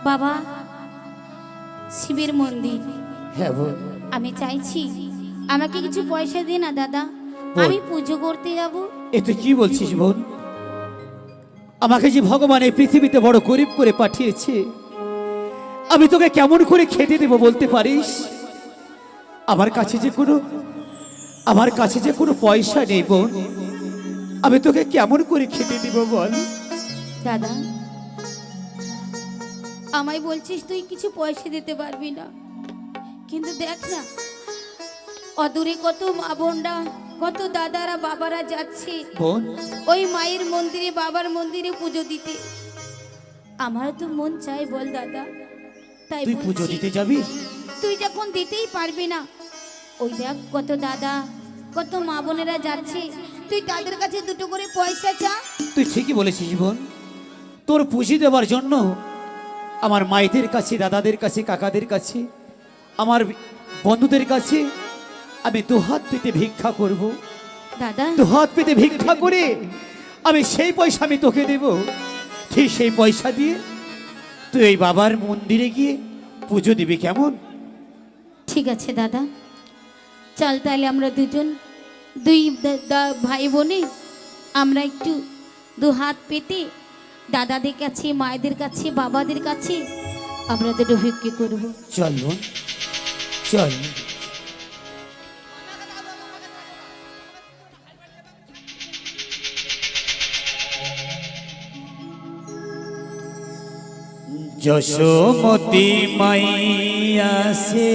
বাবা শিবের মন্দির। হ্যাঁ বোন। আমি চাইছি আমাকে কিছু পয়সা দে না দাদা, বোন। আমি পুজো করতে যাব। এ তুই কি বলছিস বোন? আমাকে যে ভগবান এই পৃথিবীতে বড় গরিব করে পাঠিয়েছে, আমি তোকে কেমন করে খেতে দেব বলতে পারিস? আমার কাছে যে কোনো পয়সা নেই বোন, আমি তোকে কেমন করে খেতে দিব বল? দাদা আমায় বলছিস তুই কিছু পয়সা দিতে পারবি না, কিন্তু দেখ না অদূরে কত মা বোনরা, কত দাদারা বাবারা যাচ্ছে বোন, ওই মায়ের মন্দিরে, বাবার মন্দিরে পুজো দিতে। আমার তো মন চাই বল দাদা, তাই তুই পুজো বলছি, দিতে যাবি? তুই যখন দিতেই পারবি না, ওই দেখ কত দাদা কত মা বোনেরা যাচ্ছে, তুই তাদের কাছে দুটো করে পয়সা চা। তুই ঠিকই বলেছিস বোন। তোর পুঁজি দেওয়ার জন্য আমার মায়েদের কাছে, দাদাদের কাছে, কাকাদের কাছে, আমার বন্ধুদের কাছে আমি দুহাত পেতে ভিক্ষা করব। দাদা দুহাত পেতে ভিক্ষা করে আমি সেই পয়সা আমি তোকে দেব। ঠিক সেই পয়সা দিয়ে তুই এই বাবার মন্দিরে গিয়ে পুজো দিবি, কেমন? ঠিক আছে দাদা, চল তাহলে আমরা দুজন, ভাই বোনে আমরা একটু দু হাত পেতে দাদাদের কাছে, মায়েদের কাছে, বাবাদের কাছে আমরা দুটো ভিক্ষে করব। চল বোন, চল। যশোমতি মাইয়া সে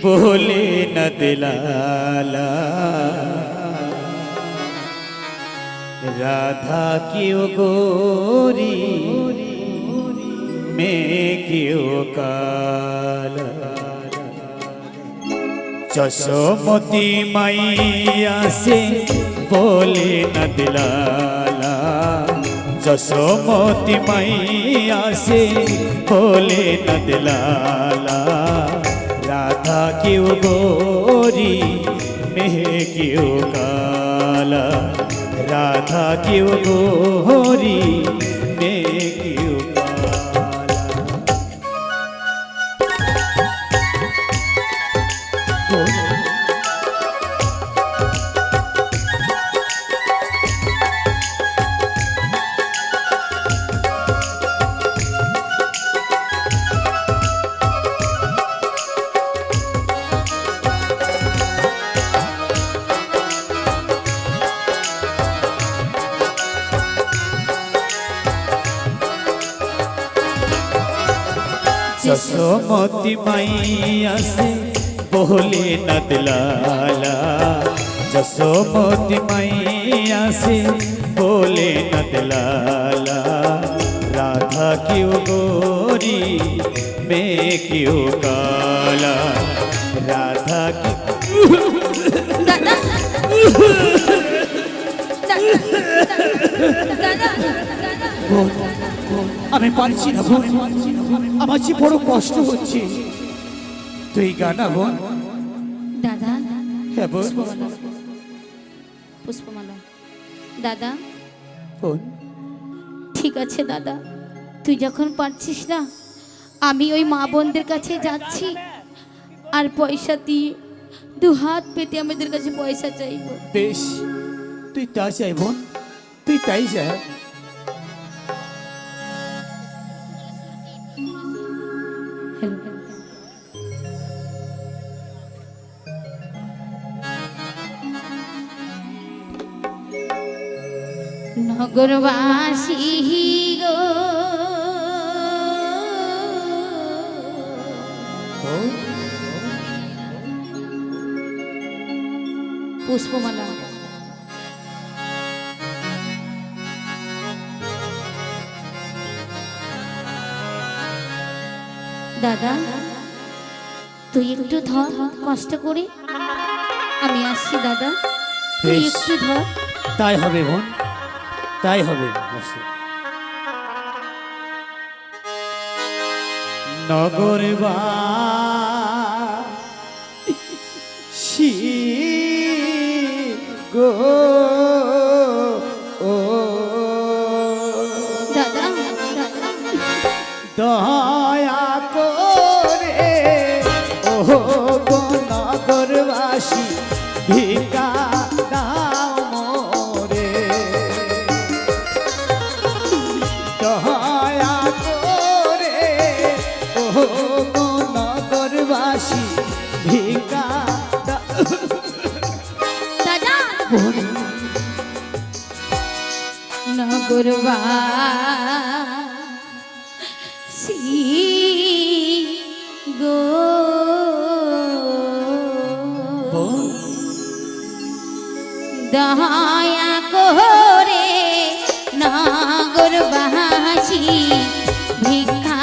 बोले न दिलाला, राधा क्यों गोरी मैं क्यों काला। যশোমতি মাইয়া से बोले न दिलाला, যশোমতি মাইয়া से बोले न दिलाला, राधा क्यों गोरी मैं क्यों काला, राधा क्यों गोरी मैं क्यों काला। যশোমতি মাইয়া से बोले न दिलाला, যশোমতি माइया से बोले न दिलाला, राधा क्यों गोरी मैं क्यों काला, राधा দাদা দাদা আমি পারছি না বোন, আমার যে বড় কষ্ট হচ্ছে। তুই গানা বোন। দাদা হ্যাঁ বোন। পুষ্পমালা দাদা, বোন ঠিক আছে দাদা, তুই যখন পারছিস না, আমি ওই মা বোনদের কাছে যাচ্ছি আর পয়সা দিয়ে দু হাত পেতে আমাদের কাছে পয়সা চাইবো। বেশ, তুই তা চাই বোন, তুই তাই যা। নগরবাসী গো পুষ্পমালা দাদা, তুই একটু ধর কষ্ট করে, আমি আসছি দাদা, তুই বেশ। একটু ধর। তাই হবে বোন, তাই হবে। নগরবাসী গো ও দাদা দয়া করে ও গো নগরবাসী ভিক্ষা দাও মোরে দয়া করে ও গো নগরবাসী ভিক্ষা দাদা দাও নগরবাসী গো দয়া করে নগরবাসী ভিক্ষা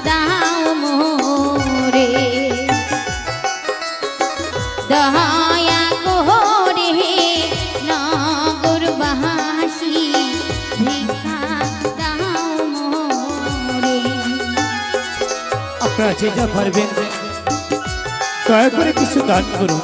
দাও মোরে দয়া করে নগরবাসী ভিক্ষা দাও মোরে। আপনারা যে যা পারবেন দয়া করে কিছু দান করুন।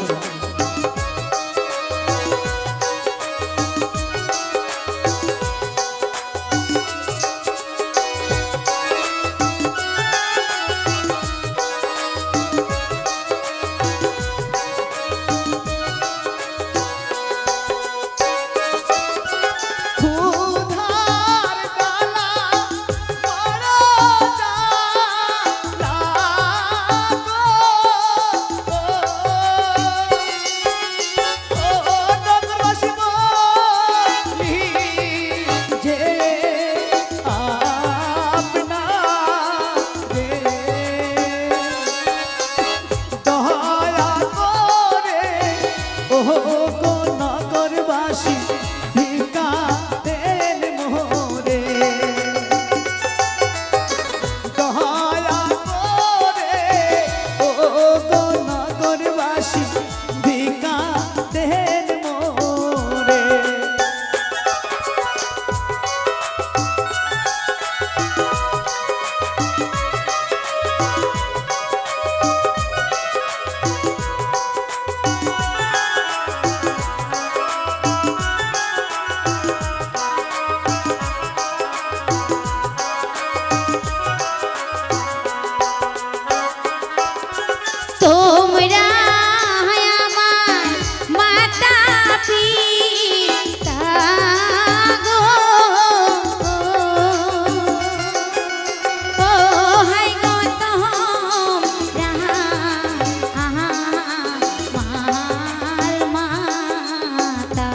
ক্ষুধার জ্বালা বড় জ্বালা গো, ও নগরবাসী বলি যে আপনারে দয়া করে ও গো নগরবাসী ভিক্ষা দেন মোরে দয়া করে ও গো নগরবাসী ভিক্ষা দেন মোরে তোমরা আমার মাতা পিতা গো, ও হাই গো তোমরা আমার মাতা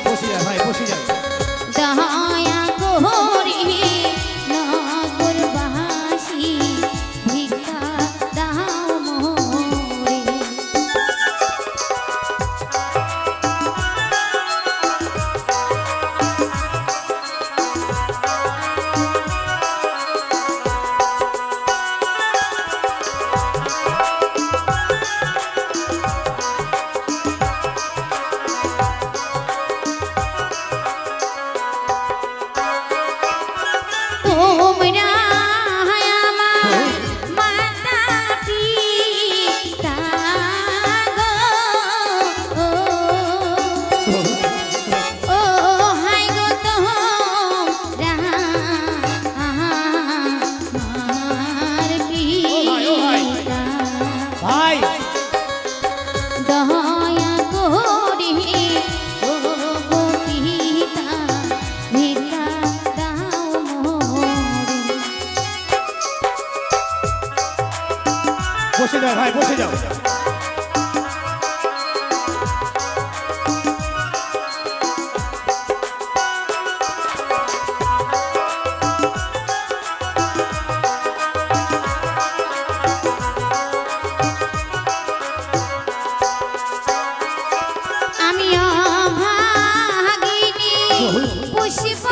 বসে যায় ভাই বসে যায় দয়া করে নগরবাসী ভিক্ষা দাও মোরে তোমরা আমার মাতা পিতা গো, ও হাই গো তোমরা আমার পিতা ভাই দয়া করে ও গো পিতা ভিক্ষা দাও মোরে বসে যাও ভাই বসে যাও আমি অভাগিনী পুষ্প